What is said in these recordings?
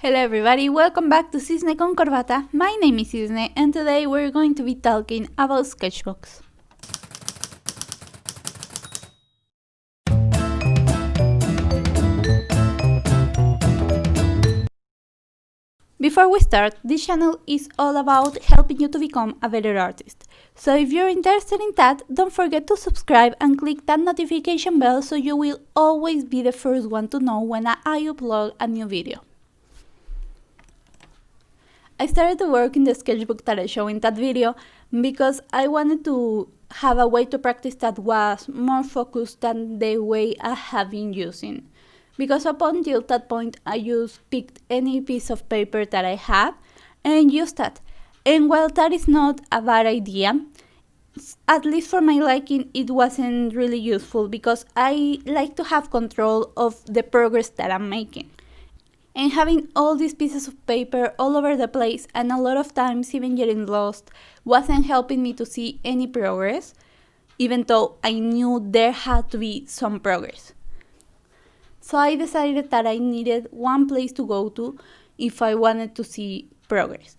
Hello everybody, welcome back to Cisne con Corbata. My name is Cisne and today we're going to be talking about sketchbooks. Before we start, this channel is all about helping you to become a better artist. So if you're interested in that, don't forget to subscribe and click that notification bell so you will always be the first one to know when I upload a new video. I started to work in the sketchbook that I showed in that video because I wanted to have a way to practice that was more focused than the way I have been using. Because up until that point, I just picked any piece of paper that I have and used that. And while that is not a bad idea, at least for my liking, it wasn't really useful because I like to have control of the progress that I'm making. And having all these pieces of paper all over the place and a lot of times even getting lost wasn't helping me to see any progress, even though I knew there had to be some progress. So I decided that I needed one place to go to if I wanted to see progress.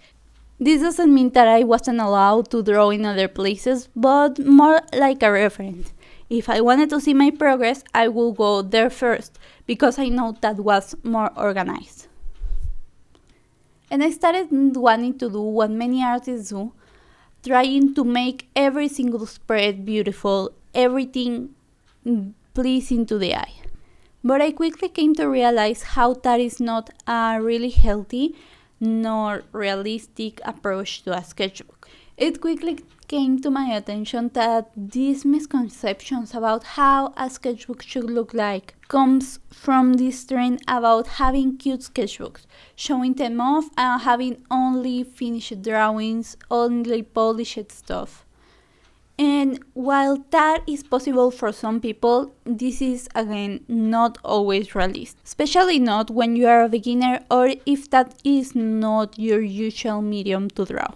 This doesn't mean that I wasn't allowed to draw in other places, but more like a reference. If I wanted to see my progress, I will go there first because I know that was more organized. And I started wanting to do what many artists do, trying to make every single spread beautiful, everything pleasing to the eye. But I quickly came to realize how that is not a really healthy nor realistic approach to a sketchbook. It quickly came to my attention that these misconceptions about how a sketchbook should look like comes from this trend about having cute sketchbooks, showing them off and having only finished drawings, only polished stuff. And while that is possible for some people, this is again not always realistic, especially not when you are a beginner or if that is not your usual medium to draw.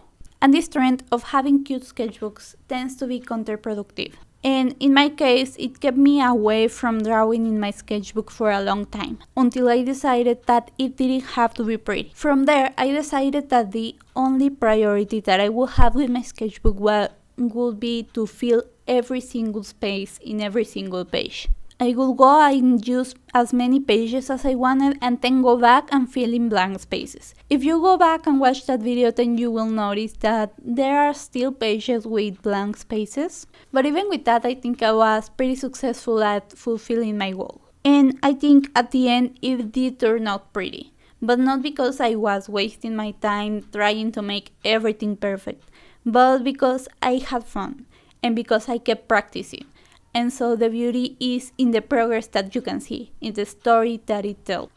And this trend of having cute sketchbooks tends to be counterproductive. And in my case, it kept me away from drawing in my sketchbook for a long time, until I decided that it didn't have to be pretty. From there, I decided that the only priority that I would have with my sketchbook would be to fill every single space in every single page. I would go and use as many pages as I wanted and then go back and fill in blank spaces. If you go back and watch that video, then you will notice that there are still pages with blank spaces. But even with that, I think I was pretty successful at fulfilling my goal. And I think at the end it did turn out pretty. But not because I was wasting my time trying to make everything perfect, but because I had fun and because I kept practicing. And so the beauty is in the progress that you can see, in the story that it tells.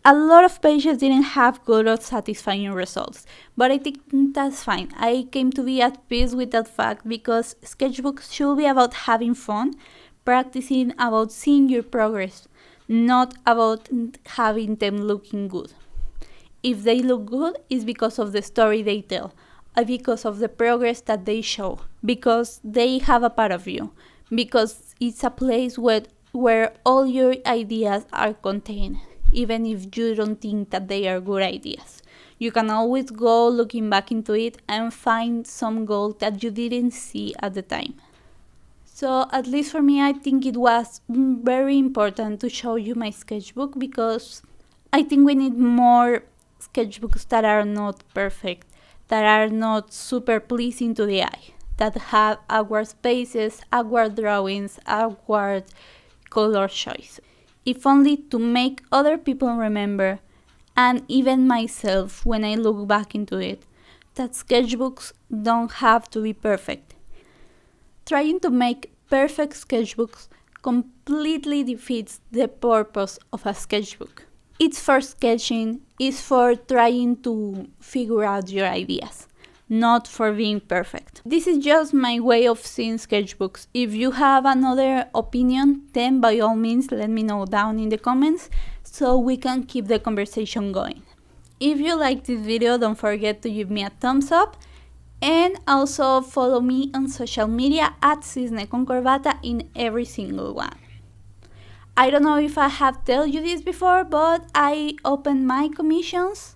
A lot of pages didn't have good or satisfying results, but I think that's fine. I came to be at peace with that fact because sketchbooks should be about having fun, practicing, about seeing your progress, not about having them looking good. If they look good, it's because of the story they tell, because of the progress that they show, because they have a part of you, because it's a place where all your ideas are contained, even if you don't think that they are good ideas. You can always go looking back into it and find some gold that you didn't see at the time. So at least for me, I think it was very important to show you my sketchbook because I think we need more sketchbooks that are not perfect, that are not super pleasing to the eye, that have awkward spaces, awkward drawings, awkward color choice. If only to make other people remember, and even myself when I look back into it, that sketchbooks don't have to be perfect. Trying to make perfect sketchbooks completely defeats the purpose of a sketchbook. It's for sketching, it's for trying to figure out your ideas, not for being perfect. This is just my way of seeing sketchbooks. If you have another opinion, then by all means let me know down in the comments so we can keep the conversation going. If you like this video, don't forget to give me a thumbs up and also follow me on social media at Cisne con Corbata in every single one. I don't know if I have told you this before, but I opened my commissions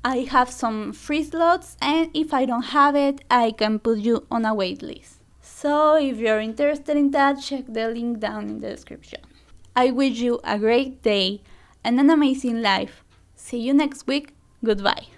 I have some free slots, and if I don't have it, I can put you on a wait list. So if you're interested in that, check the link down in the description. I wish you a great day and an amazing life. See you next week. Goodbye.